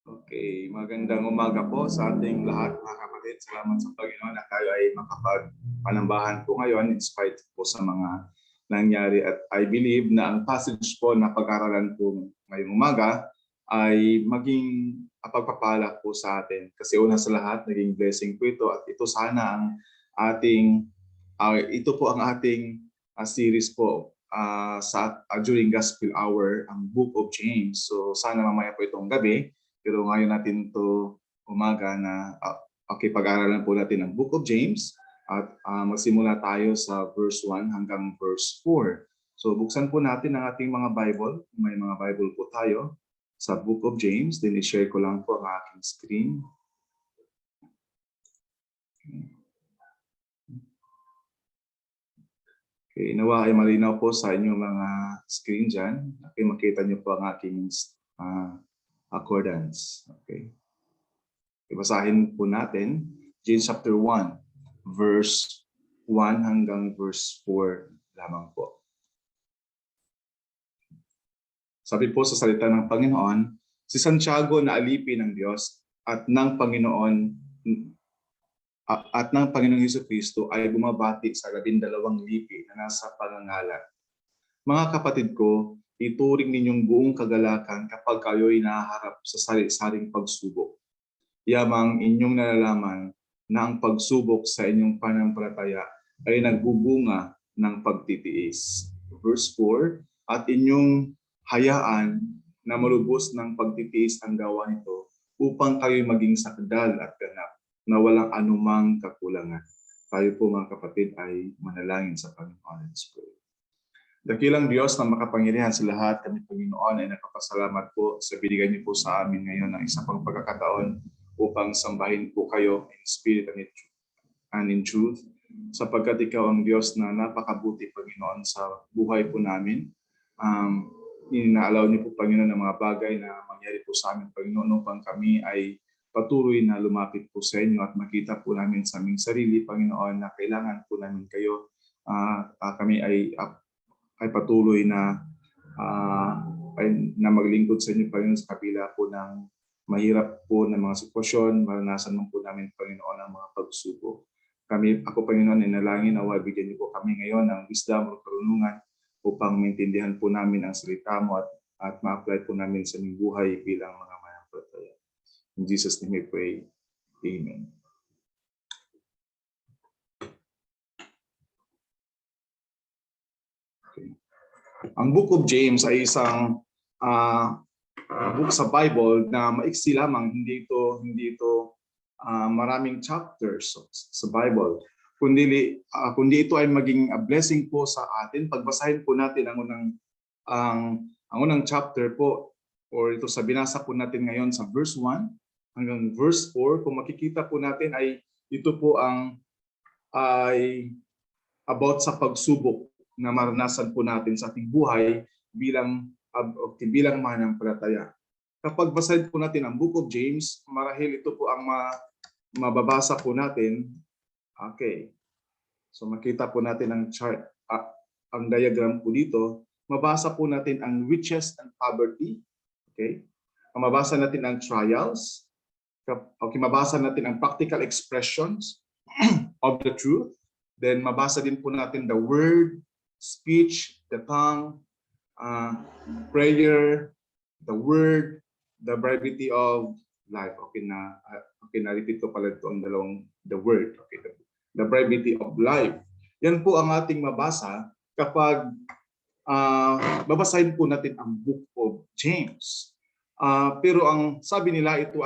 Okay, magandang umaga po sa ating lahat, mga kapatid. Salamat sa Panginoon na tayo ay makapagpanambahan po ngayon in spite po sa mga nangyari. At I believe na ang passage po na pag-aralan po ngayong umaga ay maging pagpapala po sa atin. Kasi una sa lahat, naging blessing po ito at ito sana ang ating, ito po ang ating series po during Gospel Hour, ang Book of James. So sana mamaya po itong gabi, pero ngayon natin to umaga na pag-aaralan po natin ang Book of James at magsimula tayo sa verse 1 hanggang verse 4. So buksan po natin ang ating mga Bible. May mga Bible po tayo sa Book of James. Then i-share ko lang po ang aking screen. Okay, nawa ay malinaw po sa inyong mga screen dyan. Okay, makita niyo po ang aking accordance. Okay. Ibasahin po natin James chapter 1 verse 1 hanggang verse 4 lamang po. Sabi po sa salita ng Panginoon, si Santiago na alipin ng Diyos at ng Panginoong Jesucristo ay bumabati sa 12 lipi na nasa pangangalan. Mga kapatid ko, ituring ninyong buong kagalakan kapag kayo'y nahaharap sa sari-saring pagsubok. Yamang inyong nalalaman na ang pagsubok sa inyong pananampalataya ay nagbubunga ng pagtitiis. Verse 4, at inyong hayaan na malubos ng pagtitiis ang gawa nito upang kayo'y maging sakdal at ganap na walang anumang kakulangan. Tayo po mga kapatid ay manalangin sa Panginoon. Let's pray. Dakilang Diyos na makapangyarihan sa lahat, kami Panginoon ay nakapasalamat po sa binigay niyo po sa amin ngayon ng isa pang pagkakataon upang sambahin po kayo in spirit and in truth, sapagkat ikaw ang Diyos na napakabuti, Panginoon, sa buhay po namin. Inaalaw niyo po, Panginoon, ng mga bagay na mangyari po sa amin, Panginoon, upang kami ay patuloy na lumapit po sa inyo at makita po namin sa aming sarili, Panginoon, na kailangan po namin kayo. Kami ay patuloy na maglingkod sa inyo, Panginoon, sa kabila po ng mahirap po na mga sitwasyon, maranasan mo po namin, Panginoon, ang mga pagsubok. Ako, Panginoon, inalangin na bigyan niyo po kami ngayon ng wisdom o karunungan upang maintindihan po namin ang salita mo at ma-apply po namin sa aming buhay bilang mga mananampalataya. In Jesus' name we pray. Amen. Okay. Ang Book of James ay isang book sa Bible na maiksi lamang, hindi ito maraming chapters sa Bible, kundi ito ay maging a blessing po sa atin. Pagbasahin po natin ang unang chapter po, or ito sa binasa po natin ngayon sa verse 1 hanggang verse 4, kung makikita po natin ay ito po ay about sa pagsubok na maranasan po natin sa ating buhay bilang mananampalataya. Kapag basahin po natin ang Book of James, marahil ito po ang mababasa po natin. Okay. So makita po natin ang chart, ang diagram po dito. Mabasa po natin ang riches and poverty. Okay. Mabasa natin ang trials. Okay, mabasa natin ang practical expressions of the truth. Then mabasa din po natin the word, speech, the tongue, prayer, the word, the brevity of life. Okay, na-repeat ko pala ito ang the word. Okay, the brevity of life. Yan po ang ating mabasa kapag babasahin po natin ang Book of James. Pero ang sabi nila, ito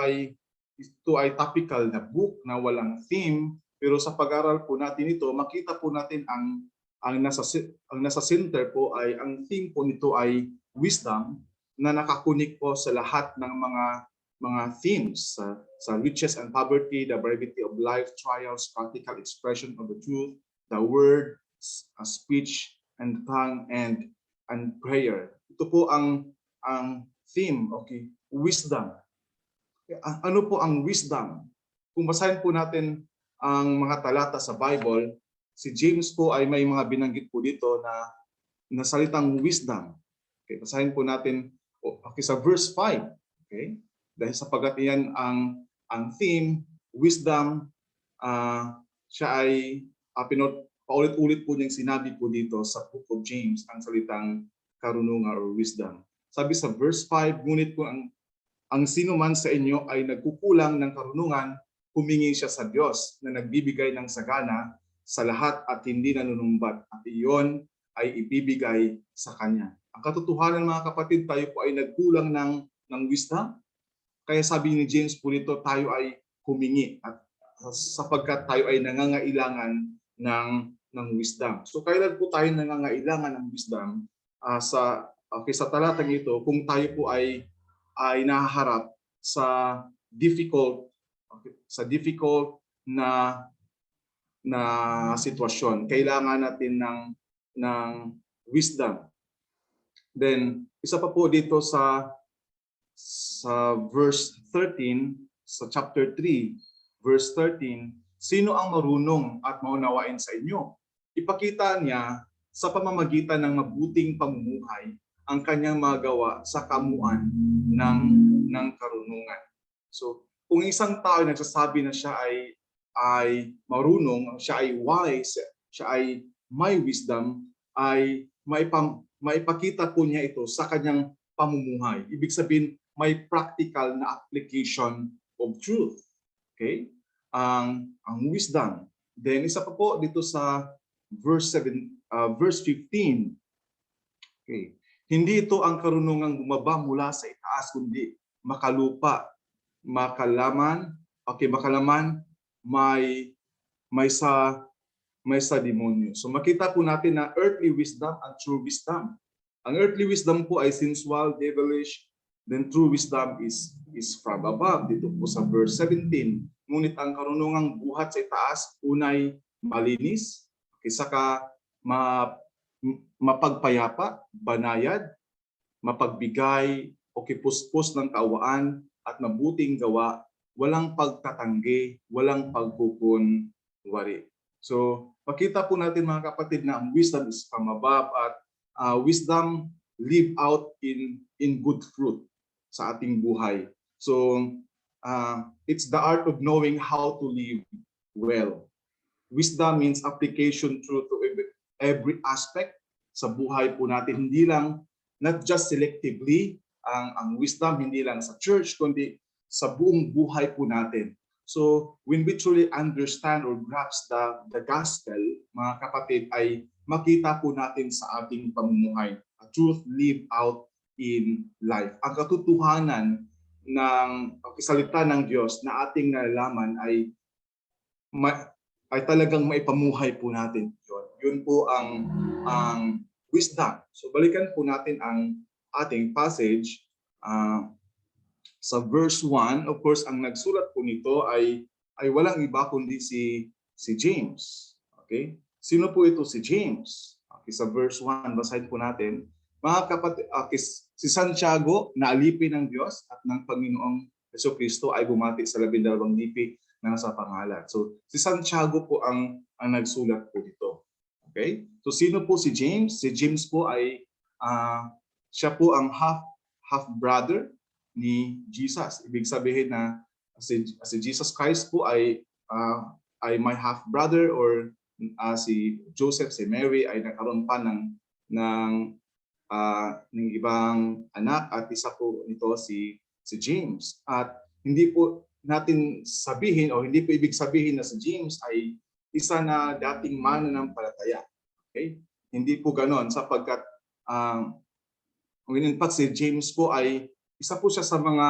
ay topical na book na walang theme, pero sa pag-aral po natin ito, makita po natin ang nasa center po ay, ang theme po nito ay wisdom, na nakakunik po sa lahat ng mga themes sa riches and poverty, the brevity of life, trials, practical expression of the truth, the word, speech, and tongue, and prayer. Ito po ang theme, okay, wisdom. Ano po ang wisdom? Kung basahin po natin ang mga talata sa Bible, si James po ay may mga binanggit po dito na salitang wisdom. Okay, basahin po natin okay, sa verse 5. Okay? Dahil sapagkat iyan ang theme, wisdom, siya ay paulit-ulit po niyang sinabi po dito sa Book of James ang salitang karunungan or wisdom. Sabi sa verse 5, ngunit kung ang sino man sa inyo ay nagkukulang ng karunungan, humingi siya sa Diyos na nagbibigay ng sagana sa lahat at hindi nanunumbat, at iyon ay ibibigay sa Kanya. Ang katotohanan mga kapatid, tayo po ay nagkulang ng wisdom. Kaya sabi ni James po nito, tayo ay humingi at sapagkat tayo ay nangangailangan ng wisdom. So kailan po tayo nangangailangan ng wisdom? Sa talatang ito, kung tayo po ay nahaharap sa difficult na sitwasyon, kailangan natin ng wisdom. Then isa pa po dito sa verse 13 sa chapter 3 verse 13, sino ang marunong at maunawain sa inyo? Ipakita niya sa pamamagitan ng mabuting pamumuhay ang kanyang magawa sa kamuan ng karunungan. So, kung isang tao ay nagsasabi na siya ay marunong, siya ay wise, siya ay may wisdom, ay maipakita po niya ito sa kanyang pamumuhay. Ibig sabihin, may practical na application of truth. Okay? Ang wisdom. Then isa pa po dito sa verse 15. Okay. Hindi ito ang karunungang bumaba mula sa itaas, kundi makalupa, makalaman, may sa demonyo. So makita po natin na earthly wisdom and true wisdom. Ang earthly wisdom po ay sensual, devilish, then true wisdom is from above. Dito po sa verse 17. Ngunit ang karunungang buhat sa itaas, unay malinis, saka mapagpayapa, banayad, mapagbigay o kipuspos ng kaawaan at mabuting gawa, walang pagtatanggi, walang pagkukunwari. So, makita po natin mga kapatid na ang wisdom is from above at wisdom live out in good fruit sa ating buhay. So, it's the art of knowing how to live well. Wisdom means application through to every aspect sa buhay po natin. Hindi lang, not just selectively, ang wisdom, hindi lang sa church, kundi sa buong buhay po natin. So, when we truly understand or grasp the gospel, mga kapatid, ay makita po natin sa ating pamumuhay. A truth live out in life. Ang katotohanan ng salita ng Diyos na ating nalalaman ay talagang maipamuhay po natin. Yun po ang wisdom. So balikan po natin ang ating passage sa verse 1. Of course, ang nagsulat po nito ay walang iba kundi si James. Okay? Sino po ito si James? Okay, sa verse 1, basahin po natin. Mga kapatid, si Santiago na alipin ng Diyos at ng Panginoong Jesucristo ay bumati sa 12 lipi na nasa pangalan. So si Santiago po ang nagsulat po dito. Okay? So sino po si James? Si James po ay siya po ang half brother ni Jesus. Ibig sabihin na si Jesus Christ po ay my half brother, or si Joseph, si Mary ay nagkaroon pa ng ibang anak, at isa po nito si James. At hindi po natin sabihin o hindi po ibig sabihin na si James ay isa na dating mananampalataya. Okay? Hindi po ganon, sapagkat in fact si James po ay isa po siya sa mga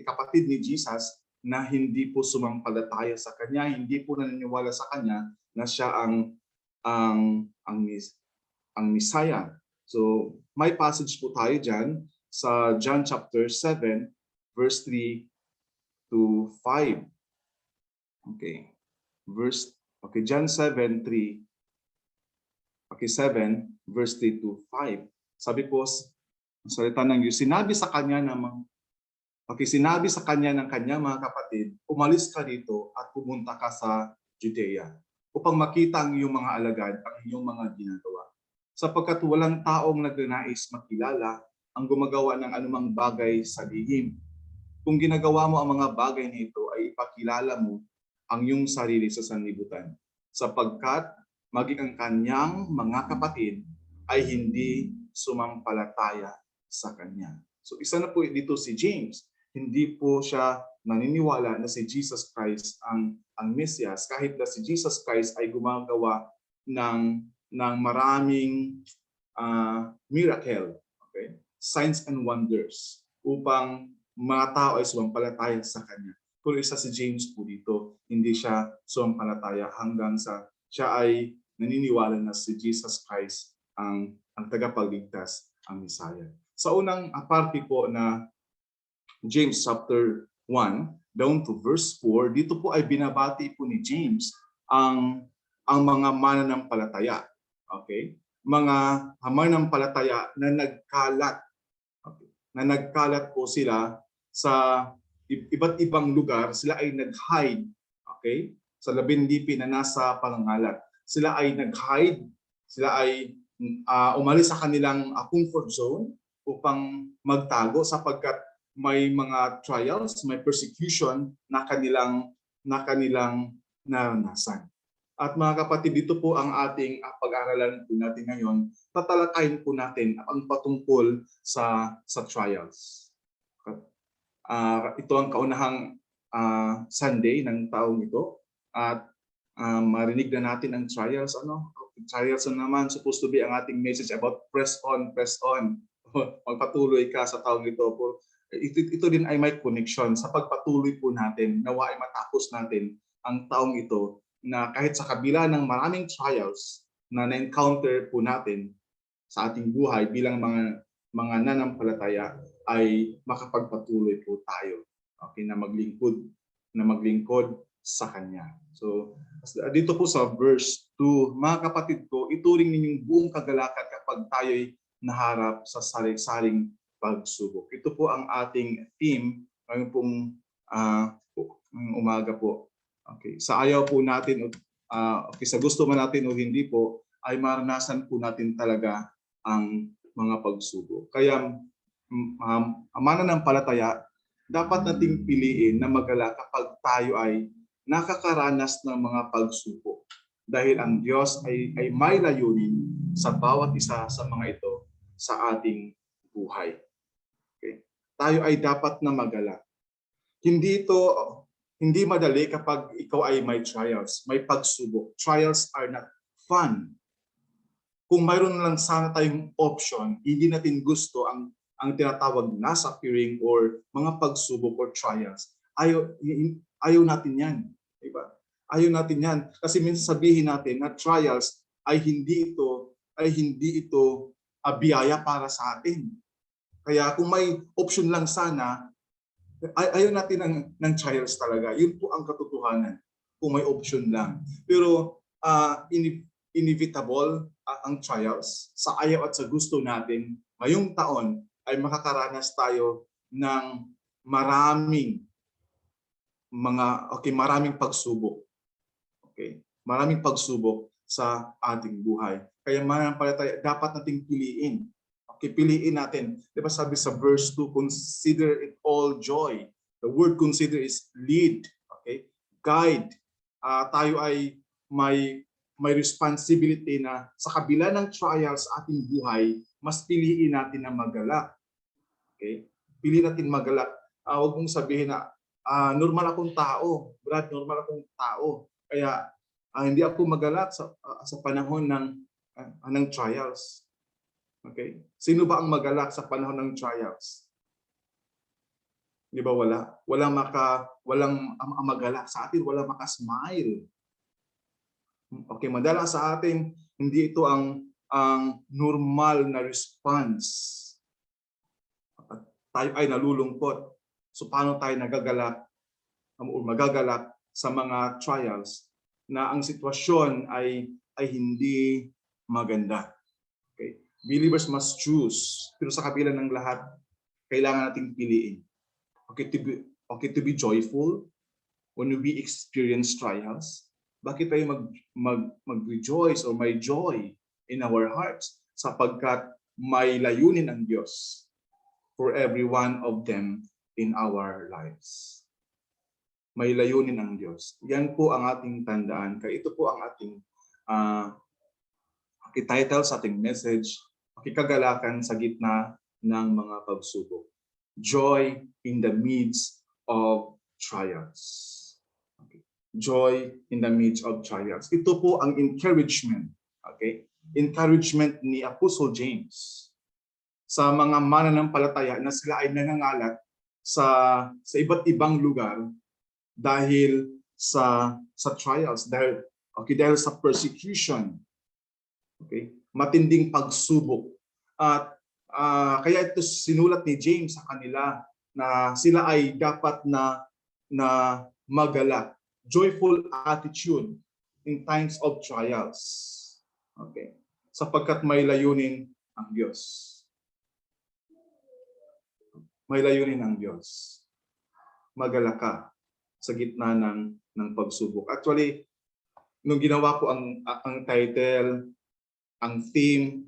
kapatid ni Jesus na hindi po sumampalataya sa kanya, hindi po naniniwala sa kanya na siya ang Messiah. So may passage po tayo diyan sa John chapter 7 verse 3 to 5. Okay. John 7:3. Okay, 7 verse 3 to 5. Sabi po ang salita ng Diyos, sinabi sa kanya ng kanya mga kapatid, umalis ka dito at pumunta ka sa Judea upang makita ang iyong mga alagad, ang iyong mga ginagawa. Sapagkat walang taong nagnanais makilala ang gumagawa ng anumang bagay sa lihim, Kung ginagawa mo ang mga bagay na ito, ay ipakilala mo ang iyong sarili sa sanlibutan. Sapagkat maging ang kanyang mga kapatid ay hindi sumampalataya sa kanya. So isa na po dito si James. Hindi po siya naniniwala na si Jesus Christ ang Mesias, kahit na si Jesus Christ ay gumagawa ng maraming miracle, okay? Signs and wonders upang mga tao ay sumampalataya sa kanya. Pero isa si James po dito, hindi siya sumampalataya hanggang sa siya ay naniniwala na si Jesus Christ ang tagapagligtas, ang Messiah. Sa unang parte po na James chapter 1 down to verse 4, dito po ay binabati po ni James ang mga mananampalataya. Okay? Mga mananampalataya na nagkalat. Okay? Na nagkalat po sila sa iba't ibang lugar, sila ay nag-hide. Okay? Sa labindipi na nasa pangangalat. Sila ay nag-hide, sila ay umalis sa kanilang comfort zone upang magtago sapagkat may mga trials, may persecution na kanilang naranasan. At mga kapatid, dito po ang ating pag-aaralan po natin ngayon. Tatalakayin po natin ang patungkol sa trials. Ito ang kaunahang Sunday ng taong ito. At marinig na natin ang trials. Trials na naman, supposed to be ang ating message about press on, press on. Magpatuloy ka sa taong ito. Ito din ay may connection sa pagpatuloy po natin, nawa ay matapos natin ang taong ito na kahit sa kabila ng maraming trials na na-encounter po natin sa ating buhay bilang mga nanampalataya ay makapagpatuloy po tayo, okay, na maglingkod sa Kanya. So dito po sa verse 2, mga kapatid ko, ituring ninyong buong kagalakan kapag tayo'y naharap sa sari-saring pagsubok. Ito po ang ating theme ngayon pong umaga po. Okay, sa ayaw po natin, okay, sa gusto man natin o hindi po, ay maranasan po natin talaga ang mga pagsubok. Kaya mananampalataya, dapat nating piliin na magalak kapag tayo ay nakakaranas ng mga pagsubok. Dahil ang Diyos ay may layunin sa bawat isa sa mga ito sa ating buhay. Okay? Tayo ay dapat na magalak. Hindi madali kapag ikaw ay may trials, may pagsubok. Trials are not fun. Kung mayroon lang sana tayong option, hindi natin gusto ang tinatawag na suffering or mga pagsubok or trials. Ayaw natin yan. Diba? Ayaw natin yan. Kasi minsan sabihin natin na trials ay hindi ito biyaya para sa atin. Kaya kung may option lang sana, ayaw natin ng trials talaga. Yun po ang katotohanan kung may option lang. Pero inevitable ang trials. Sa ayaw at sa gusto natin, ngayong taon ay makakaranas tayo ng maraming pagsubok. Okay? Maraming pagsubok sa ating buhay. Kaya mananampalataya, dapat nating piliin. Okay, piliin natin. Diba sabi sa verse 2, consider it all joy. The word consider is lead. Okay? Guide. Tayo ay may responsibility na sa kabila ng trials sa ating buhay, mas piliin natin na magalak. Okay? Piliin natin magalak. Huwag mong sabihin na normal akong tao. Brad, normal akong tao. Kaya hindi ako magalak sa panahon ng trials. Okay? Sino ba ang magalak sa panahon ng trials? Di ba wala? Walang magalak sa atin, wala makasmile. Okay, madalas sa atin, hindi ito ang normal na response. Tayo ay nalulungkot. So paano tayo nagagalak o magagalak sa mga trials na ang sitwasyon ay hindi maganda? Okay. Believers must choose. Pero sa kabila ng lahat, kailangan nating piliin. Okay, to be joyful when we experience trials. Bakit tayo mag-rejoice or may joy in our hearts? Sapagkat may layunin ang Diyos for every one of them in our lives. May layunin ang Diyos. Yan po ang ating tandaan. Kaya ito po ang ating title sa ating message, Kagalakan sa gitna ng mga pagsubok. Joy in the midst of trials. Okay. Joy in the midst of trials. Ito po ang encouragement. Okay? Encouragement ni Apostle James sa mga mananampalataya na sila ay nangangalat sa iba't ibang lugar dahil sa trials, dahil sa persecution. Okay? Matinding pagsubok. At kaya ito sinulat ni James sa kanila na sila ay dapat na magalak. Joyful attitude in times of trials. Okay? Sapagkat may layunin ang Diyos. May layunin ang Diyos. Magalak ka sa gitna ng pagsubok. Actually, nung ginawa ko ang title, ang theme,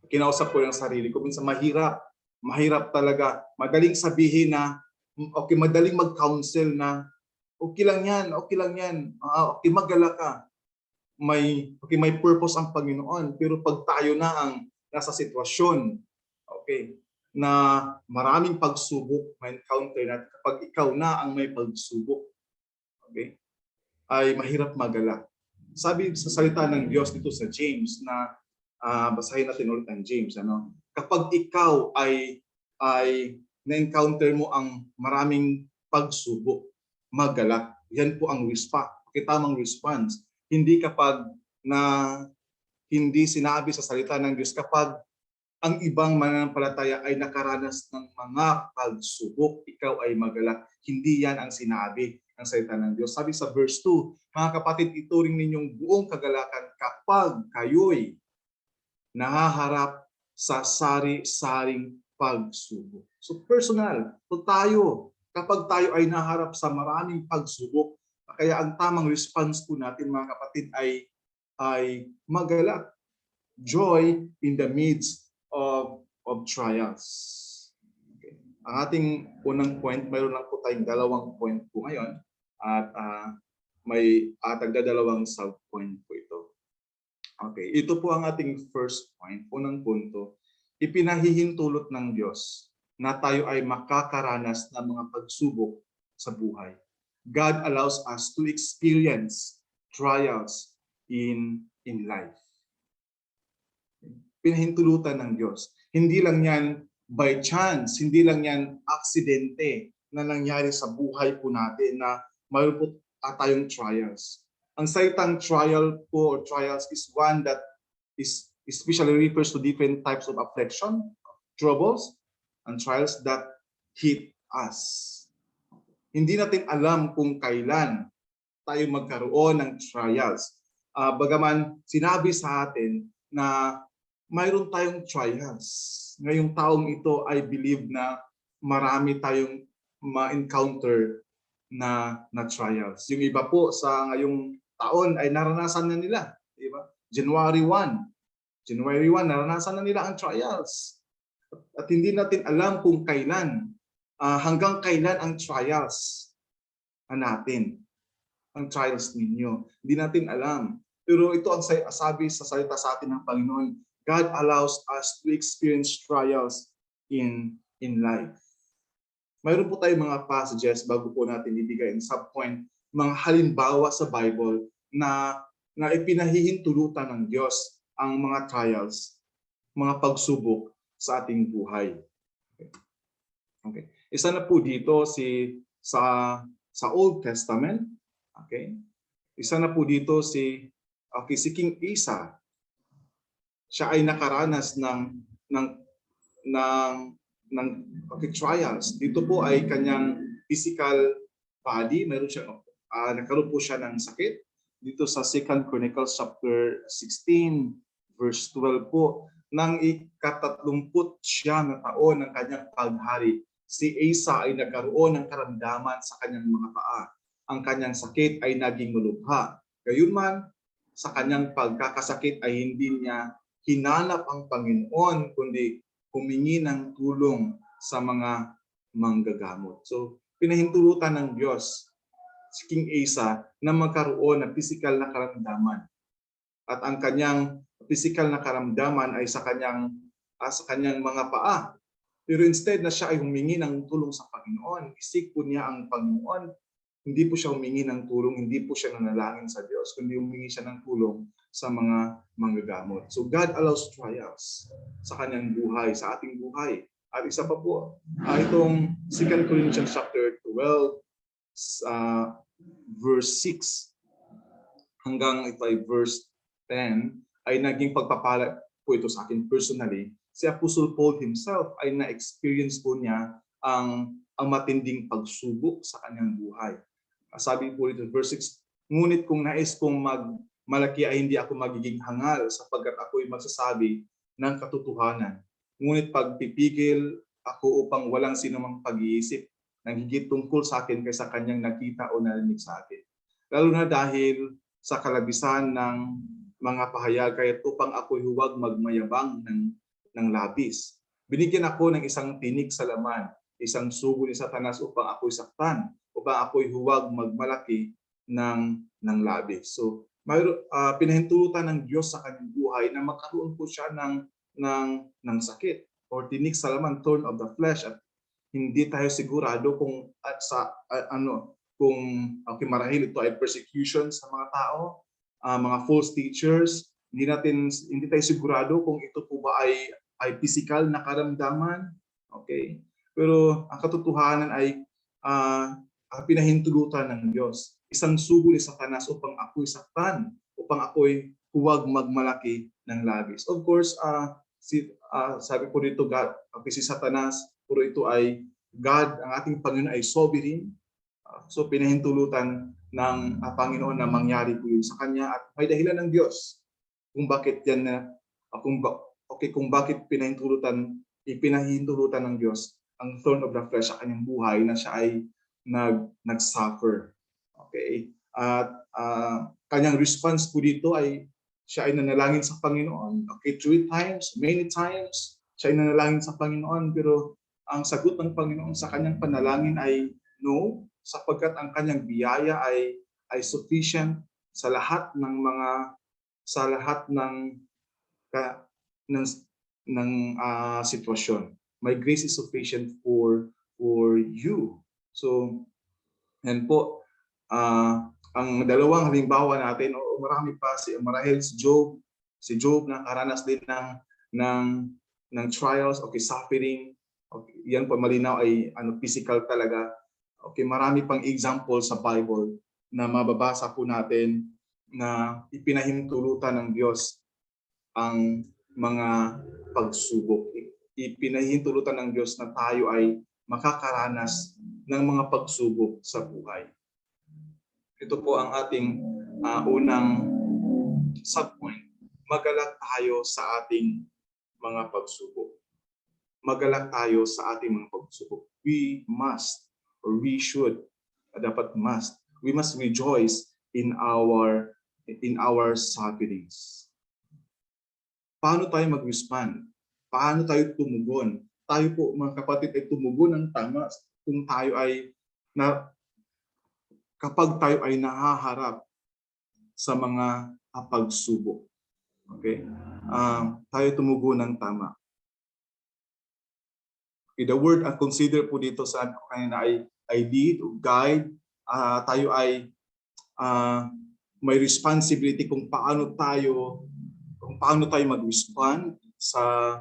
kinausap ko yung sarili ko. Minsan mahirap talaga. Madaling sabihin na, okay, madaling mag-counsel na, okay lang yan. Okay, magalak ka. May purpose ang Panginoon. Pero pag tayo na ang nasa sitwasyon, okay, na maraming pagsubok, may encounter natin. Kapag ikaw na ang may pagsubok, okay, ay mahirap magalak. Sabi sa salita ng Diyos dito sa James na basahin natin ulit ang James, ano? Kapag ikaw ay na-encounter mo ang maraming pagsubok, magalak. Yan po ang tamang response. Hindi kapag hindi sinabi sa salita ng Diyos, kapag ang ibang mananampalataya ay nakaranas ng mga pagsubok, ikaw ay magalak. Hindi yan ang sinabi ng salita ng Diyos. Sabi sa verse 2, mga kapatid, ituring ninyong buong kagalakan kapag kayo'y nahaharap sa sari-saring pagsubok. So personal, kapag tayo ay naharap sa maraming pagsubok, kaya ang tamang response po natin mga kapatid ay magalak. Joy in the midst of trials. Okay. Ang ating unang point, mayroon lang po tayong 2 point po ngayon at may tagdadalawang sub-point po ito. Okay, ito po ang ating first point, unang punto. Ipinahihintulot ng Diyos na tayo ay makakaranas ng mga pagsubok sa buhay. God allows us to experience trials in life. Pinahintulutan ng Diyos. Hindi lang yan by chance, hindi lang yan aksidente na nangyari sa buhay po natin na mayroon po tayong trials. Ang salitang trial po or trials is one that is especially refers to different types of affliction, troubles, and trials that hit us. Hindi natin alam kung kailan tayo magkaroon ng trials. Bagaman sinabi sa atin na mayroon tayong trials. Ngayong taong ito, I believe na marami tayong ma-encounter na trials. Yung iba po sa ngayong taon ay naranasan na nila. Diba? January 1, naranasan na nila ang trials. At hindi natin alam kung kailan, hanggang kailan ang trials natin. Ang trials ninyo. Hindi natin alam. Pero ito ang sabi sa salita sa atin ng Panginoon, God allows us to experience trials in life. Mayroon po tayong mga passages bago po natin ibigay ang subpoint, mga halimbawa sa Bible na ipinahihintulutan ng Diyos ang mga trials, mga pagsubok sa ating buhay. Okay. Isa na po dito sa Old Testament. Okay. Isa na po dito si King Asa. Siya ay nakaranas ng trials. Dito po ay kanyang physical body, nagkaroon po siya ng sakit. Dito sa 2 Chronicles chapter 16 verse 12 po, nang ika-30 na taon ng kanyang paghari, si Asa ay nagkaroon ng karamdaman sa kanyang mga paa. Ang kanyang sakit ay naging malubha. Gayunman, sa kanyang pagkakasakit ay hindi niya hinanap ang Panginoon, kundi humingi ng tulong sa mga manggagamot. So, pinahintulutan ng Diyos si King Asa na magkaroon ng physical na karamdaman. At ang kanyang physical na karamdaman ay sa kanyang mga paa. Pero instead na siya ay humingi ng tulong sa Panginoon, isik po niya ang Panginoon. Hindi po siya humingi ng tulong, hindi po siya nanalangin sa Diyos, kundi humingi siya ng tulong sa mga manggagamot. So God allows trials sa kanyang buhay, sa ating buhay. At isa pa po, itong 2 Corinthians chapter 12, verse 6 hanggang ito ay verse 10, ay naging pagpapala po ito sa akin personally. Si Apostle Paul himself ay na-experience po niya ang matinding pagsubok sa kanyang buhay. Sabi po dito, verse 6, ngunit kung nais kong malaki ay hindi ako magiging hangal sapagkat ako'y magsasabi ng katotohanan. Ngunit pagpipigil ako upang walang sinumang pag-iisip ng higit tungkol sa akin kaysa kanyang nakita o narinig sa akin. Lalo na dahil sa kalabisan ng mga pahayag, kaya upang ako'y huwag magmayabang ng labis. Binigyan ako ng isang tinik sa laman, isang sugo ni Satanas upang ako'y saktan, upang ako'y huwag magmalaki ng labis. So, pinahintulutan ng Diyos sa kanyang buhay na magkaroon po siya ng sakit or tinik sa laman, thorn of the flesh, at hindi tayo sigurado kung marahil ito ay persecution sa mga tao, mga false teachers. Hindi tayo sigurado kung ito po ba ay physical na karamdaman. Okay? Pero ang katotohanan ay pinahintulutan ng Diyos. Isang sugo ni Satanas upang ako'y saktan, upang ako'y huwag magmalaki ng labis. Of course, sabi po dito, God, si Satanas, puro ito ay God, ang ating Panginoon ay sovereign. So pinahintulutan ng Panginoon na mangyari po yun sa Kanya, at may dahilan ng Diyos kung bakit yan kung bakit ipinahintulutan ng Diyos ang thorn of the flesh sa kanyang buhay na siya ay nag-suffer. Okay? At kanyang response po dito ay siya ay nanalangin sa Panginoon. Okay, 3 times, many times, siya ay nanalangin sa Panginoon, pero ang sagot ng Panginoon sa kanyang panalangin ay no, sapagkat ang kanyang biyaya ay sufficient sa lahat ng sitwasyon. My grace is sufficient for you. So, yan po, ang dalawang halimbawa natin, o marami pa, marahil si Job nakaranas din ng trials, okay, suffering. Okay, yan po malinaw ay physical talaga. Okay, marami pang example sa Bible na mababasa po natin na ipinahintulutan ng Diyos ang mga pagsubok. Ipinahintulutan ng Diyos na tayo ay makakaranas ng mga pagsubok sa buhay. Ito po ang ating unang subpoint. Magalak tayo sa ating mga pagsubok. Magalak tayo sa ating mga pagsubok. We must, or we should, we must rejoice in our sufferings. Paano tayo mag-respond? Paano tayo tumugon? Tayo po, mga kapatid, ay tumugon ng tama kung tayo ay kapag tayo ay nahaharap sa mga pagsubok. Okay? Tayo tumugon ng tama. Okay, the word consider po dito sa kanina ay lead o guide. Tayo ay may responsibility kung paano tayo mag-respond sa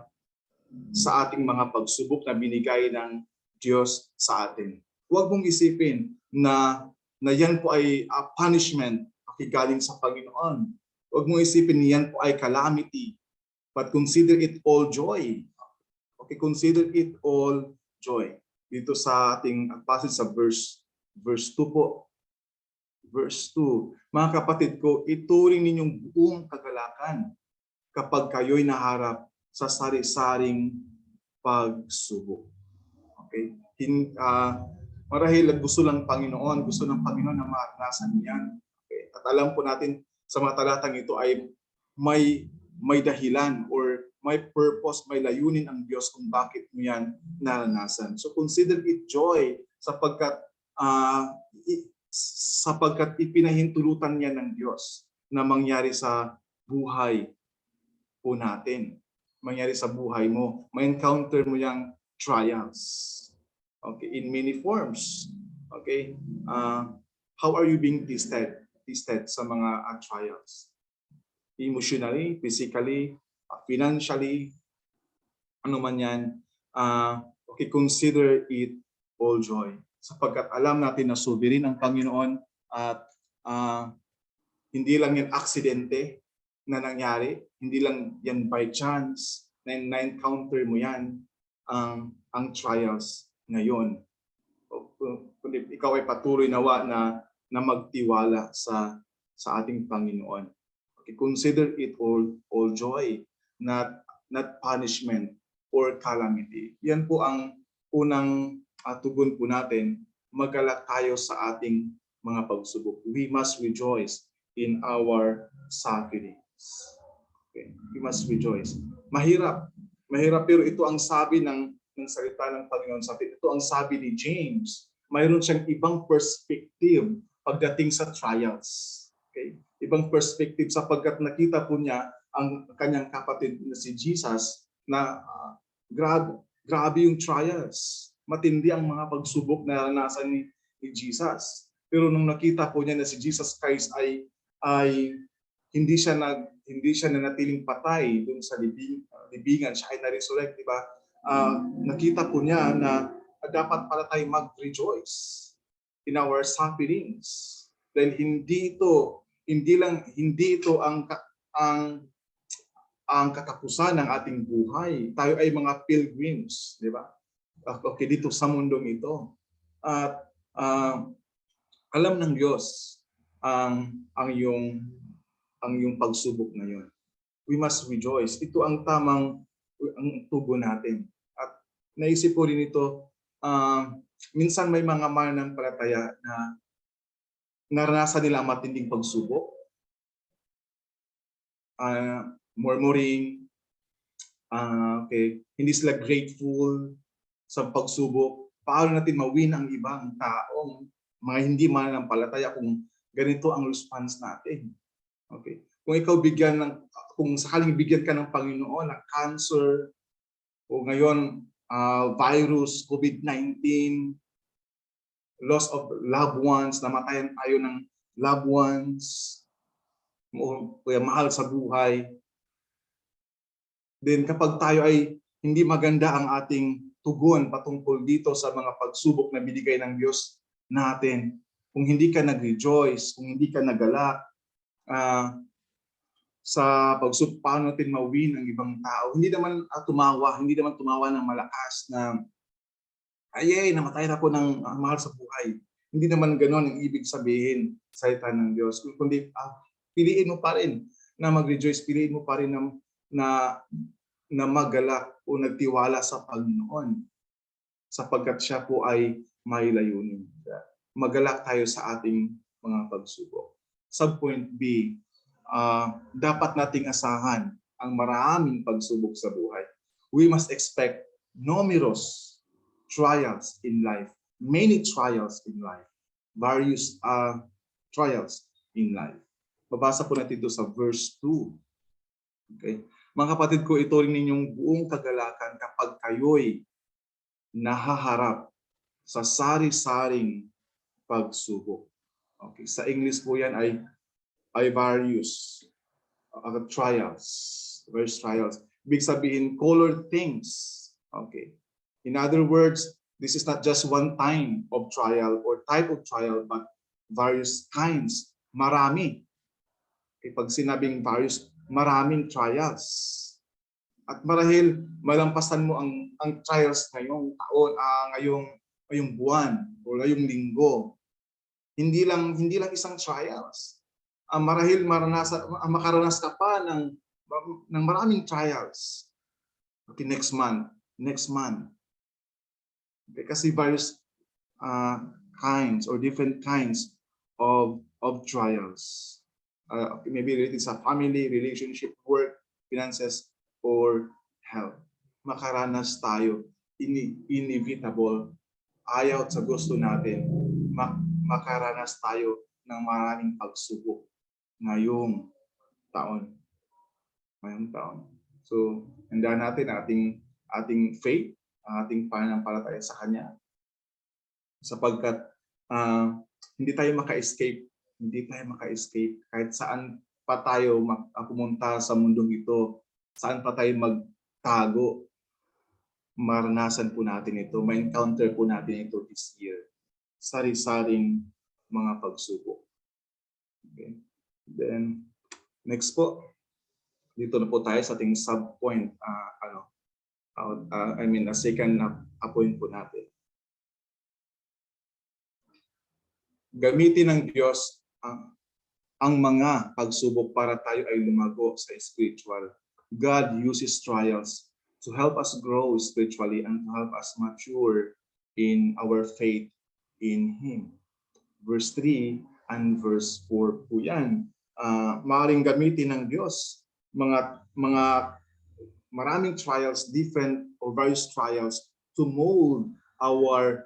ating mga pagsubok na binigay ng Diyos sa atin. Huwag mong isipin na yan po ay punishment galing sa Panginoon. Huwag mong isipin na yan po ay calamity. But consider it all joy. Okay, consider it all joy. Dito sa ating passage sa verse 2 po. Verse 2. Mga kapatid ko, ituring ninyong buong kagalakan kapag kayo'y naharap sa sari-saring pagsubok. Okay? Marahil gusto ng Panginoon na maranasan yan. Okay? At alam po natin sa mga talatang ito ay may dahilan or may purpose, may layunin ang Diyos kung bakit mo yan naranasan. So consider it joy sapagkat sapagkat ipinahintulutan niya ng Diyos na mangyari sa buhay po natin. Mangyari sa buhay mo. May-encounter mo yung trials. Okay, in many forms. Okay? How are you being tested? Tested sa mga trials? Emotionally, physically, financially, ano man yan. Okay, consider it all joy. Sapagkat alam natin na sovereign ang Panginoon at hindi lang yan aksidente na nangyari, hindi lang yan by chance na na-encounter mo yan ang trials ngayon. Kundi ikaw ay patuloy nawa na magtiwala sa ating Panginoon. Okay, consider it all joy, not punishment or calamity. Yan po ang unang tugon po natin. Magalak tayo sa ating mga pagsubok. We must rejoice in our sufferings. Okay, we must rejoice. Mahirap pero ito ang sabi ng salita ng Panginoon sa atin. Ito ang sabi ni James. Mayroon siyang ibang perspective pagdating sa trials. Okay? Ibang perspective sapagkat nakita po niya ang kanyang kapatid na si Jesus na grabe yung trials. Matindi ang mga pagsubok na naranasan ni Jesus. Pero nung nakita po niya na si Jesus Christ ay hindi siya nanatiling patay dun sa libingan, siya ay na-resurrect, di ba? Nakita po niya na dapat pala tayo mag-rejoice in our sufferings. Dahil hindi ito ang katapusan ng ating buhay. Tayo ay mga pilgrims, di ba? Okay, dito sa mundong ito. At alam ng Diyos ang iyong pagsubok na yun. We must rejoice. Ito ang tamang tugon natin. At naisip ko rin ito, minsan may mga mananampalataya na naranasan nila ang matinding pagsubok. Murmuring, okay, hindi sila grateful sa pagsubok. Paano natin mawin ang ibang taong mga hindi mananampalataya kung ganito ang response natin? Okay. Kung ikaw kung sakaling bigyan ka ng Panginoon ng cancer o ngayon virus, COVID-19, loss of loved ones, namatayan tayo ng loved ones, o mahal sa buhay. Then kapag tayo ay hindi maganda ang ating tugon patungkol dito sa mga pagsubok na binigay ng Diyos natin, kung hindi ka nag-rejoice, kung hindi ka nagalak, sa pagsubok, paano natin mawin ang ibang tao? Hindi naman tumawa ng malakas na namatay na po ng mahal sa buhay. Hindi naman ganoon ang ibig sabihin sa salita ng Diyos. Kundi piliin mo pa rin na mag-rejoice, piliin mo pa rin na magalak o nagtiwala sa Panginoon sapagkat siya po ay may layunin. Magalak tayo sa ating mga pagsubok. Subpoint B, dapat nating asahan ang maraming pagsubok sa buhay. We must expect numerous trials in life, many trials in life, various trials in life. Babasa po natin ito sa verse 2. Okay? Mga kapatid ko, ito rin ninyong buong kagalakan kapag kayo'y nahaharap sa sari-saring pagsubok. Okay, sa English po yan ay various trials, various trials. Ibig sabihin, colored things. Okay. In other words, this is not just one time of trial or type of trial, but various kinds. Marami. Okay, pag sinabing various, maraming trials. At marahil malampasan mo ang trials ngayong taon, ngayong buwan o ngayong linggo. Hindi lang isang trials. Marahil makaranas ka pa ng maraming trials. Okay, next month. Okay, kasi various kinds or different kinds of trials. Okay, maybe related sa family, relationship, work, finances. or health. Makaranas tayo, inevitable, ayaw sa gusto natin, makaranas tayo ng maraming pagsubok ngayong taon. So, handa natin ating faith, ating pananampalataya sa Kanya, sapagkat hindi tayo maka-escape kahit saan pa tayo pumunta sa mundong ito, saan pa tayo magtago, maranasan po natin ito, ma-encounter po natin ito this year. Sari-saring mga pagsubok. Okay. Then, next po, dito na po tayo sa ating sub-point, second point po natin. Gamitin ng Diyos ang mga pagsubok para tayo ay lumago sa spiritual. God uses trials to help us grow spiritually and to help us mature in our faith in Him. Verse 3 and verse 4 po yan. Maaaring gamitin ng Diyos maraming trials, different or various trials to mold our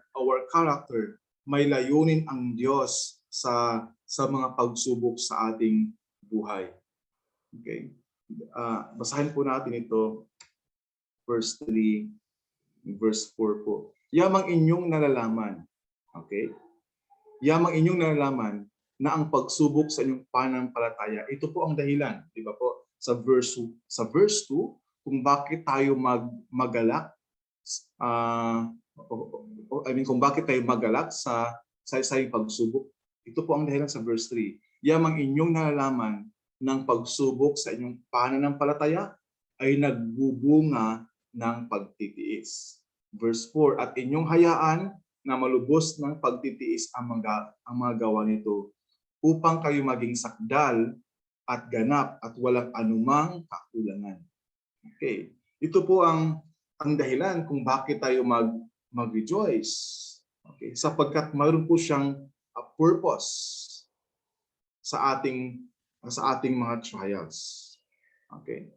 character. May layunin ang Diyos sa mga pagsubok sa ating buhay. Okay? Basahin po natin ito, verse 3, verse 4 po. Yamang inyong nalalaman, okay? Yamang inyong nalalaman na ang pagsubok sa inyong pananampalataya, ito po ang dahilan, di ba po? Sa verse 2, kung bakit tayo magalak, kung bakit tayo magalak sa pagsubok. Ito po ang dahilan sa verse 3. Yamang inyong nalalaman ng pagsubok sa inyong pananampalataya ay nagbubunga ng pagtitiis. Verse 4, at inyong hayaan na malubos ng pagtitiis ang mga gawa nito upang kayo maging sakdal at ganap at walang anumang kakulangan. Okay. Ito po ang dahilan kung bakit tayo mag-rejoice. Okay, sapagkat mayroon po siyang purpose sa ating mga trials. Okay.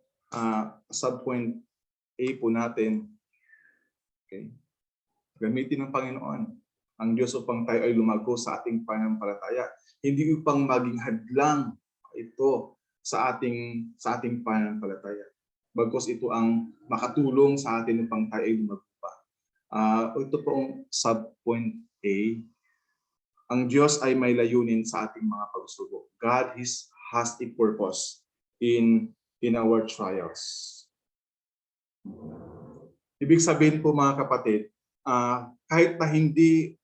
Subpoint A po natin. Okay. Gamitin ng Panginoon ang Diyos upang tayo ay lumago sa ating pananampalataya, hindi upang maging hadlang ito sa ating pananampalataya. Bagkus ito ang makatulong sa atin upang tayo ay lumago pa. Ito pong subpoint A. Ang Diyos ay may layunin sa ating mga pagsubok. God has a purpose in our trials. Ibig sabihin po mga kapatid, kahit na hindi,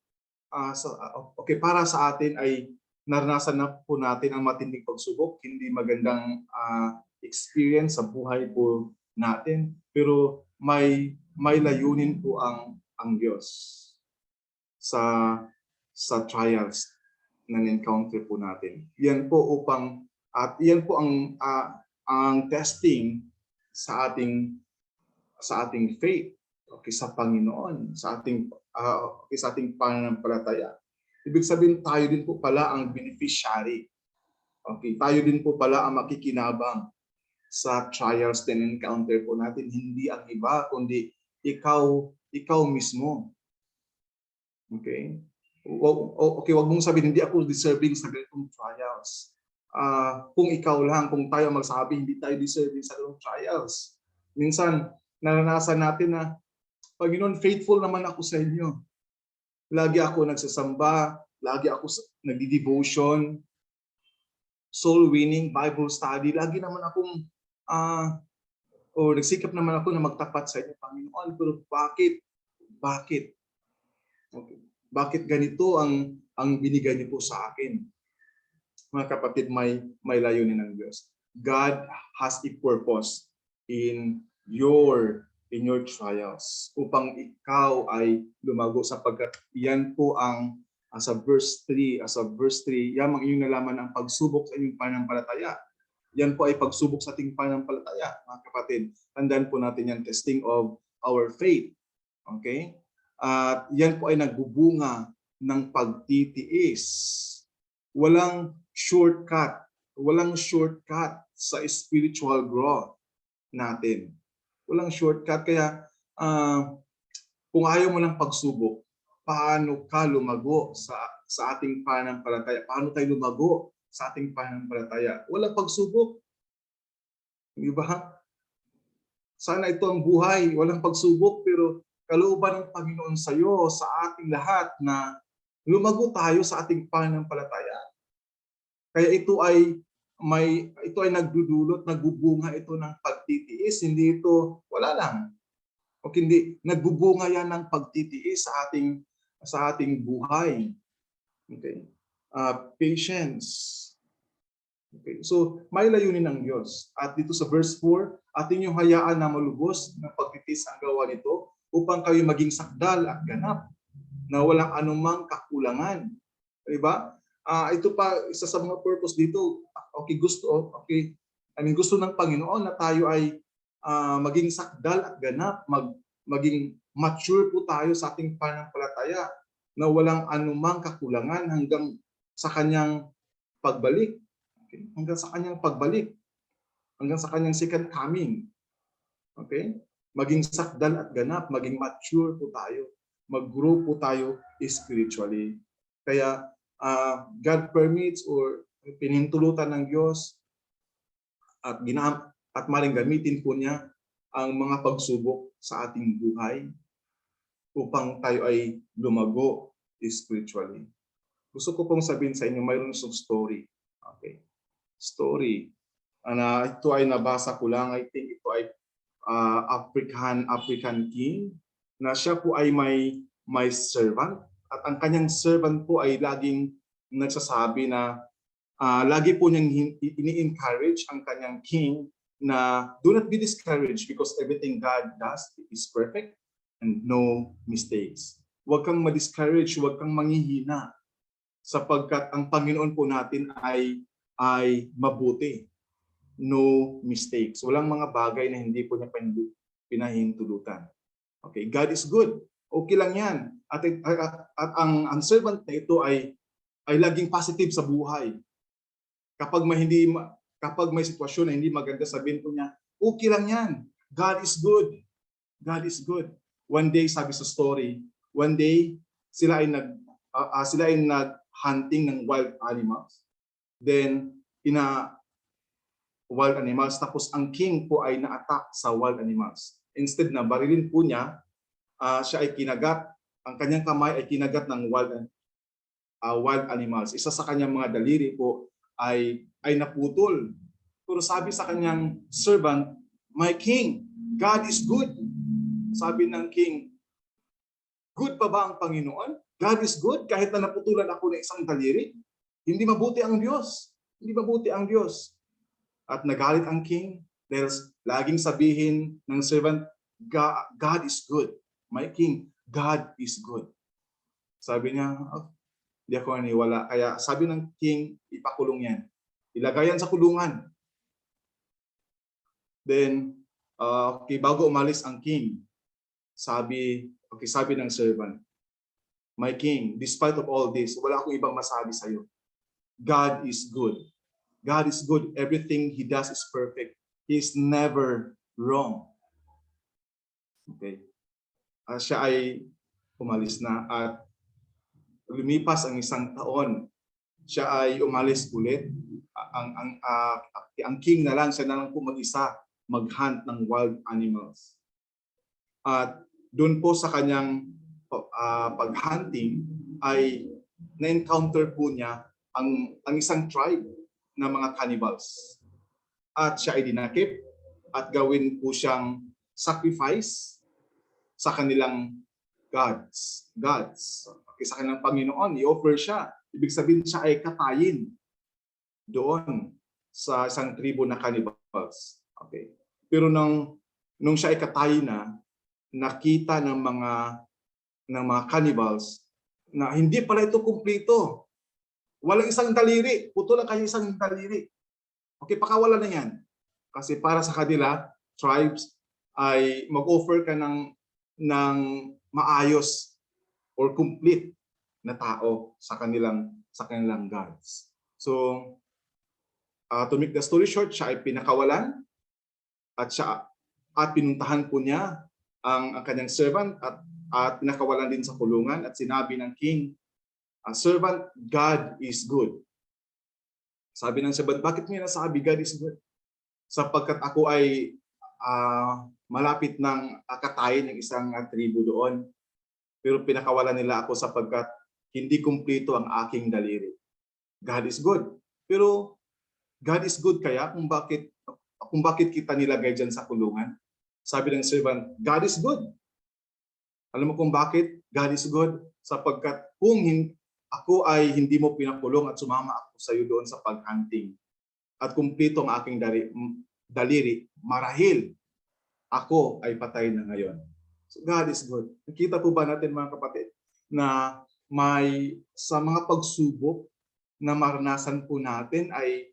para sa atin ay naranasan na po natin ang matinding pagsubok, hindi magandang experience sa buhay po natin, pero may layunin po ang Diyos sa trials na encounter po natin. Yan po yan po ang testing sa ating faith, okay, sa Panginoon, sa ating pananampalataya. Ibig sabihin tayo din po pala ang beneficiary. Okay, tayo din po pala ang makikinabang sa trials na encounter po natin, hindi ang iba kundi ikaw mismo. Okay? Okay, wag mong sabihin hindi ako deserving sa ganitong trials. Kung ikaw lang, kung tayo magsabi hindi tayo deserving sa ganitong trials. Minsan naranasan natin na, Panginoon, faithful naman ako sa inyo. Lagi ako nagsasamba, lagi ako nagdi-devotion, soul winning, Bible study, lagi naman akong nagsikap naman ako na magtapat sa inyo, Panginoon. Pero bakit? Okay. Bakit ganito ang binigay niyo po sa akin? Mga kapatid, may layunin ng Diyos. God has a purpose in your trials upang ikaw ay lumago, sapagkat yan po ang sa verse 3, yamang inyong nalaman ang pagsubok sa inyong pananampalataya. Yan po ay pagsubok sa ating pananampalataya, mga kapatid. Tandaan po natin yan, testing of our faith. Okay? At yan po ay nagbubunga ng pagtitiis. Walang shortcut sa spiritual growth natin. Walang shortcut. Kaya kung ayaw mo ng pagsubok, paano ka lumago sa ating pananampalataya? Paano tayo lumago sa ating pananampalataya? Walang pagsubok. Di ba? Sana ito ang buhay, walang pagsubok, pero kalooban ng Panginoon sa iyo, sa ating lahat na lumago tayo sa ating pananampalataya. Kaya ito ay nagdudulot, nagbubunga ito ng pagtitiis, hindi ito wala lang. O hindi nagbubunga yan ng pagtitiis sa ating buhay. Okay? Patience. Okay. So, may layunin ng Diyos. At dito sa verse 4, atin yung hayaan na malubos ng pagtitis ang gawa nito upang kayo maging sakdal at ganap na walang anumang kakulangan. Diba? Ito pa, isa sa mga purpose dito, gusto ng Panginoon na tayo ay maging sakdal at ganap, maging mature po tayo sa ating pananampalataya na walang anumang kakulangan hanggang sa kanyang pagbalik. Okay? Hanggang sa kanyang pagbalik. Hanggang sa kanyang second coming. Okay? Maging sakdal at ganap, maging mature po tayo. Mag-grow po tayo spiritually. Kaya God permits or pinintulutan ng Diyos at maring gamitin po niya ang mga pagsubok sa ating buhay upang tayo ay lumago spiritually. Gusto ko pong sabihin sa inyo, mayroon isang story. Okay. Story. Ito ay nabasa ko lang. I think ito ay African king na siya po ay may servant at ang kanyang servant po ay laging nagsasabi na lagi po niyang ini-encourage ang kanyang king na do not be discouraged because everything God does is perfect and no mistakes. Huwag kang ma-discourage, huwag kang manghihina sapagkat ang Panginoon po natin ay mabuti. No mistakes. Walang mga bagay na hindi po niya pinahintulutan. Okay, God is good. Okay lang yan. At ang servant na ito ay laging positive sa buhay. Kapag may sitwasyon na hindi maganda, sabihin po niya, okay lang yan. God is good. God is good. One day, sabi sa story, one day, sila ay nag-hunting ng wild animals. Then, wild animals. Tapos ang king po ay na-attack sa wild animals. Instead na barilin po niya, siya ay kinagat. Ang kanyang kamay ay kinagat ng wild animals. Isa sa kanyang mga daliri po ay naputol. Pero sabi sa kanyang servant, my king, God is good. Sabi ng king, good pa ba ang Panginoon? God is good kahit na naputulan ako ng isang daliri? Hindi mabuti ang Diyos. Hindi mabuti ang Diyos. At nagalit ang king dahil laging sabihin ng servant, God is good. My king, God is good. Sabi niya, hindi ako naniwala. Kaya sabi ng king, ipakulong yan. Ilagay yan sa kulungan. Then, bago umalis ang king, sabi ng servant, my king, despite of all this, wala akong ibang masabi sa iyo. God is good. God is good. Everything He does is perfect. He is never wrong. Okay. Siya ay umalis na at lumipas ang isang taon. Siya ay umalis ulit. Ang king na lang, siya na lang po mag-isa mag-hunt ng wild animals. At doon po sa kanyang pag-hunting ay na-encounter po niya ang isang tribe na mga cannibals. At siya ay dinakip at gawin po siyang sacrifice sa kanilang gods. Okay, sa kanilang Panginoon, i-offer siya. Ibig sabihin siya ay katayin doon sa isang tribo na cannibals. Okay. Pero nung siya ay katayin na, nakita ng mga cannibals na hindi pala ito kumpleto. Walang isang daliri. Putol lang kayo isang daliri. Okay, pakawala na yan. Kasi para sa kanila, tribes, ay mag-offer ka ng maayos or complete na tao sa kanilang gods. So, to make the story short, siya ay pinakawalan at siya at pinuntahan po niya ang kanyang servant at pinakawalan din sa kulungan at sinabi ng king, servant, God is good. Sabi ng servant, bakit mo nasabi God is good? Sapagkat ako ay malapit ng katayin ng isang tribo doon. Pero pinakawalan nila ako sapagkat hindi kumpleto ang aking daliri. God is good. Pero God is good kaya kung bakit kita nilagay dyan sa kulungan? Sabi ng servant, God is good. Alam mo kung bakit God is good? Sapagkat kung ako ay hindi mo pinakulong at sumama ako sa iyo doon sa paghunting at kumpleto ang aking daliri, marahil ako ay patay na ngayon. So God is good. Nakita po ba natin mga kapatid na sa mga pagsubok na maranasan po natin ay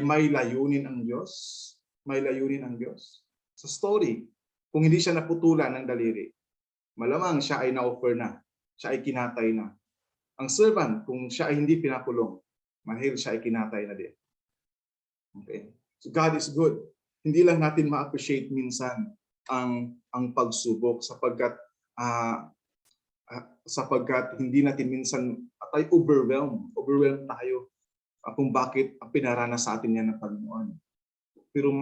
may layunin ang Diyos. May layunin ang Diyos. Sa story, kung hindi siya naputulan ng daliri, malamang siya ay na-offer na. Siya ay kinatay na. Ang servant, kung siya ay hindi pinakulong, marahil siya ay kinatay na din. Okay? So God is good. Hindi lang natin ma-appreciate minsan ang pagsubok sapagkat hindi natin minsan tayo overwhelmed tayo kung bakit pinaranas sa atin yan ng Panginoon. Pero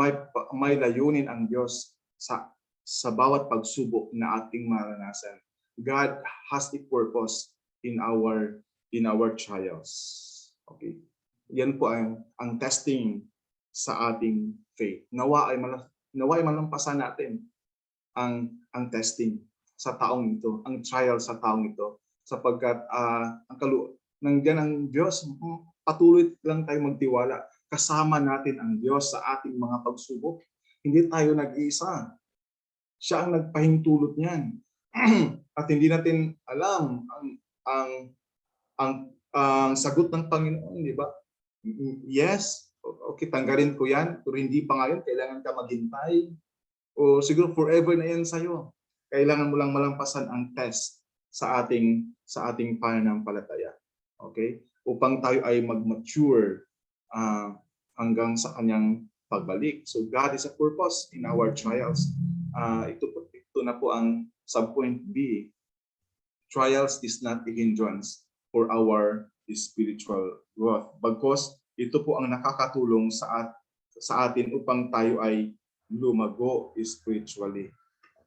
may layunin ang Diyos sa bawat pagsubok na ating maranasan. God has a purpose in our trials. Okay. Yan po ang testing sa ating faith. Nawa ay malampasan natin ang testing sa taong ito, ang trial sa taong ito, sapagkat nandiyan ang Diyos, patuloy lang tayo magtiwala. Kasama natin ang Diyos sa ating mga pagsubok. Hindi tayo nag-iisa. Siya ang nagpahintulot niyan. At hindi natin alam ang sagot ng Panginoon, di ba? Yes, okay, tanggalin ko yan, pero hindi pa ngayon, kailangan ka maghintay. O siguro forever na yan sa'yo. Kailangan mo lang malampasan ang test sa ating pananampalataya. Okay? Upang tayo ay mag-mature hanggang sa kanyang pagbalik. So God is a purpose in our trials. Ito na po ang subpoint B. Trials is not a hindrance for our spiritual growth. Bagkus ito po ang nakakatulong sa atin upang tayo ay lumago spiritually.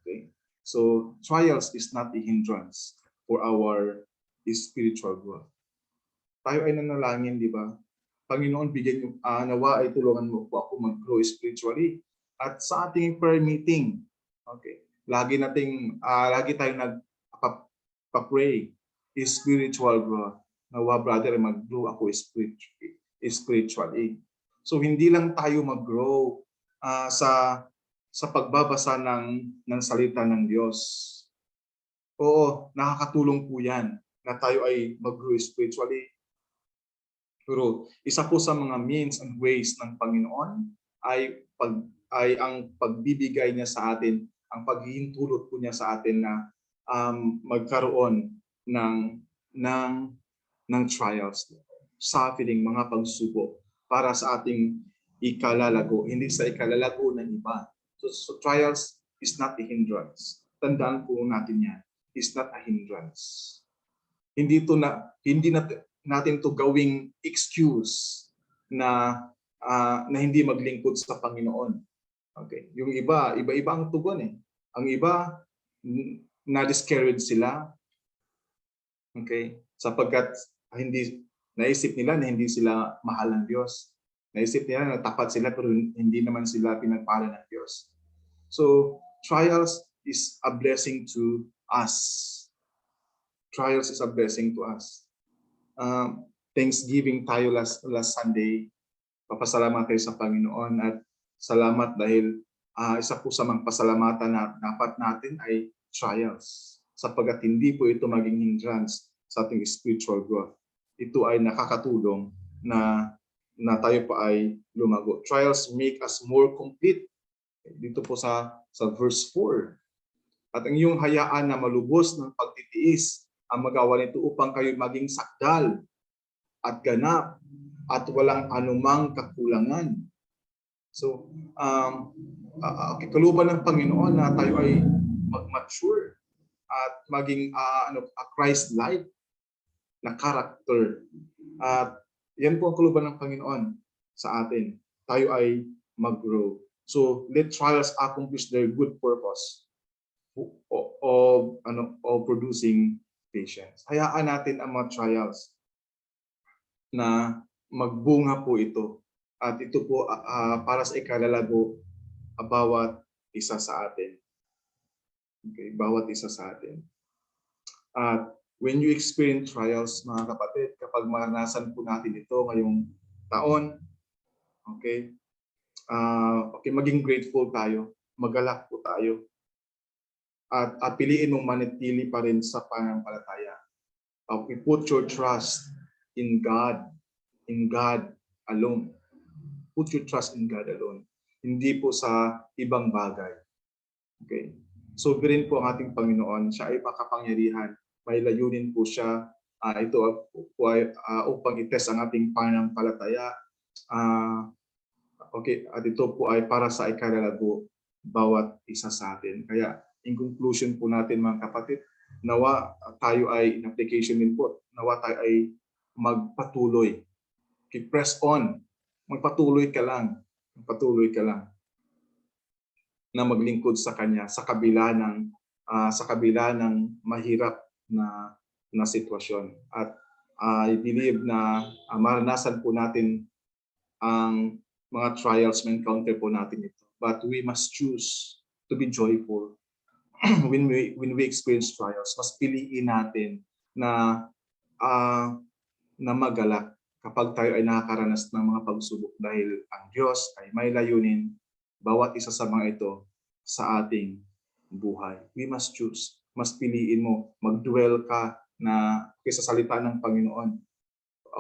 Okay? So trials is not a hindrance for our spiritual growth. Tayo ay nanalangin, di ba? Panginoon, bigyan niyo, nawa ay tulungan mo po ako mag-grow spiritually. At sa ating prayer meeting, okay, lagi tayong nagpa-pray spiritual growth. Nawa, brother, mag-grow ako spiritually. So hindi lang tayo mag-grow sa pagbabasa ng salita ng Diyos. Oo, nakakatulong po yan na tayo ay mag-grow spiritually. Pero isa po sa mga means and ways ng Panginoon ay ang pagbibigay niya sa atin, ang paghihintulot po niya sa atin na magkaroon ng trials, suffering, mga pagsubok para sa ating ikalalago, hindi sa ikalalago ng iba. So trials is not a hindrance. Tandaan po natin yan. It's not a hindrance. Hindi natin to gawing excuse na hindi maglingkod sa Panginoon. Okay. Yung iba ang tugon eh. Ang iba na-discourage sila. Okay? Sapagkat naisip nila na hindi sila mahal ng Diyos. Naisip nila na tapat sila pero hindi naman sila pinagpala ng Diyos. So, trials is a blessing to us. Trials is a blessing to us. Thanksgiving tayo last Sunday. Papasalamat tayo sa Panginoon at salamat dahil isa po sa mga pasalamatan na dapat natin ay trials. Sapagkat hindi po ito maging hindrance sa ating spiritual growth. Ito ay nakakatulong na tayo pa ay lumago. Trials make us more complete. Dito po sa verse 4. At ang iyong hayaan na malubos ng pagtitiis ang magawa nito upang kayo maging sakdal at ganap at walang anumang kakulangan. So, kaluban ng Panginoon na tayo ay mag-mature at maging Christ-like na character. At yan po ang kaluban ng Panginoon sa atin. Tayo ay mag-grow. So, let trials accomplish their good purpose of producing patience. Hayaan natin ang mga trials na magbunga po ito. At ito po para sa ikalalago bawat isa sa atin. Okay, bawat isa sa atin. At when you experience trials, mga kapatid, kapag maranasan po natin ito ngayong taon, okay, maging grateful tayo, magalak po tayo. At piliin mong manatili pa rin sa pananampalataya. Okay, put your trust in God alone. Put your trust in God alone. Hindi po sa ibang bagay. Okay. Sovereign po ang ating Panginoon. Siya ay makapangyarihan. May layunin po siya. Ito po ay upang itest ang ating pananampalataya. Okay. At ito po ay para sa ikalalago bawat isa sa atin. Kaya in conclusion po natin mga kapatid, nawa tayo ay in application din po. Nawa tayo ay magpatuloy. Okay, press on. Magpatuloy ka lang. Magpatuloy ka lang na maglingkod sa Kanya sa kabila ng mahirap na sitwasyon. At I believe na maranasan po natin ang mga trials na encounter po natin ito. But we must choose to be joyful when we experience trials. Mas piliin natin na magalak kapag tayo ay nakakaranas ng mga pagsubok dahil ang Diyos ay may layunin bawat isa sa mga ito sa ating buhay. We must choose. Mas piliin mo, mag-dwell ka na sa salita ng Panginoon.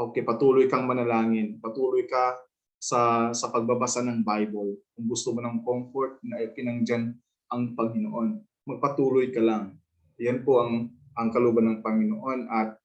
Okay, patuloy kang manalangin. Patuloy ka sa pagbabasa ng Bible. Kung gusto mo ng comfort, na pinangdyan ang Panginoon. Magpatuloy ka lang. Yan po ang kaluban ng Panginoon at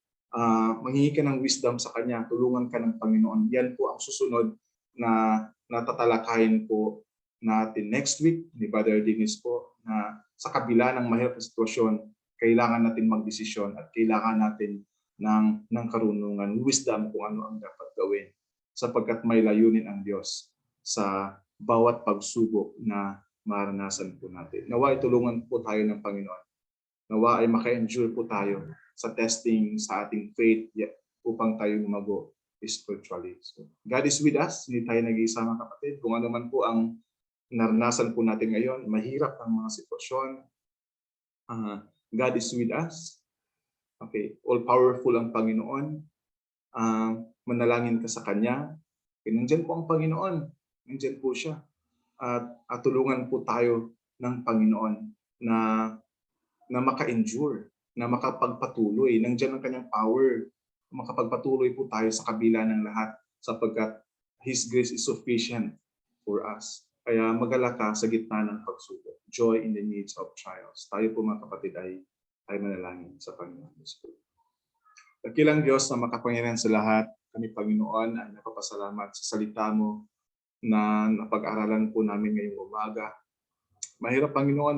manghingi ka ng wisdom sa Kanya, tulungan ka ng Panginoon. Yan po ang susunod na tatalakayin po natin next week ni Brother Dennis po na sa kabila ng mahirap na sitwasyon, kailangan natin magdesisyon at kailangan natin ng karunungan, wisdom kung ano ang dapat gawin sapagkat may layunin ang Diyos sa bawat pagsubok na maranasan po natin. Nawa ay tulungan po tayo ng Panginoon. Nawa ay maka-endure po tayo sa testing sa ating faith upang tayo lumago spiritually. So, God is with us. Hindi tayo nag-iisa mga kapatid. Kung ano man po ang naranasan po natin ngayon, mahirap ang mga sitwasyon. God is with us. Okay, all-powerful ang Panginoon. Manalangin ka sa Kanya. Okay, nandiyan po ang Panginoon. Nandiyan po siya. At tulungan po tayo ng Panginoon na maka-endure, na makapagpatuloy. Nandiyan ang Kanyang power. Makapagpatuloy po tayo sa kabila ng lahat sapagkat His grace is sufficient for us. Kaya magalak ka sa gitna ng pagsubok. Joy in the midst of trials. Tayo po mga kapatid ay manalangin sa Panginoon. Dakilang Diyos na makapangyarihan sa lahat, kami Panginoon ay napapasalamat sa salita mo na napag-aralan po namin ngayong umaga. Mahirap Panginoon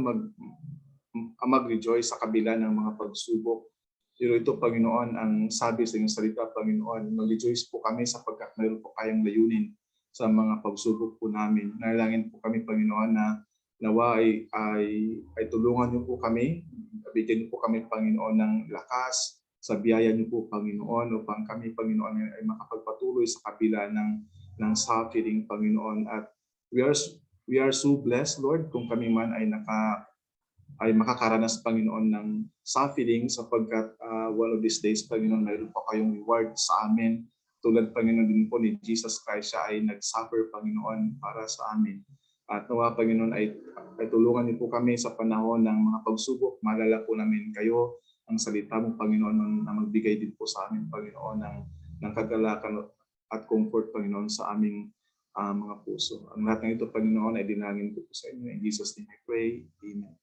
mag-rejoice sa kabila ng mga pagsubok. Pero ito Panginoon ang sabi sa inyong salita Panginoon, mag-rejoice po kami sapagkat mayroon po kayong layunin sa mga pagsubok po namin. Nalangin po kami Panginoon na nawa ay tulungan niyo po kami, bigyan niyo po kami Panginoon ng lakas, sa biyaya niyo po Panginoon upang kami Panginoon ay makapagpatuloy sa kabila ng suffering Panginoon. At we are so blessed Lord kung kami man ay makakaranas Panginoon ng suffering sapagkat one of these days Panginoon mayroon pa kayong reward sa amin. Tulad Panginoon din po ni Jesus Christ, siya ay nag-suffer Panginoon para sa amin. At nawa Panginoon ay tulungan niyo po kami sa panahon ng mga pagsubok. Maalala po namin kayo, ang salita mo Panginoon na magbigay din po sa amin Panginoon ng kagalakan at comfort Panginoon sa aming mga puso. Ang lahat ng ito Panginoon ay dinangin ko po sa inyo. In Jesus' name I pray. Amen.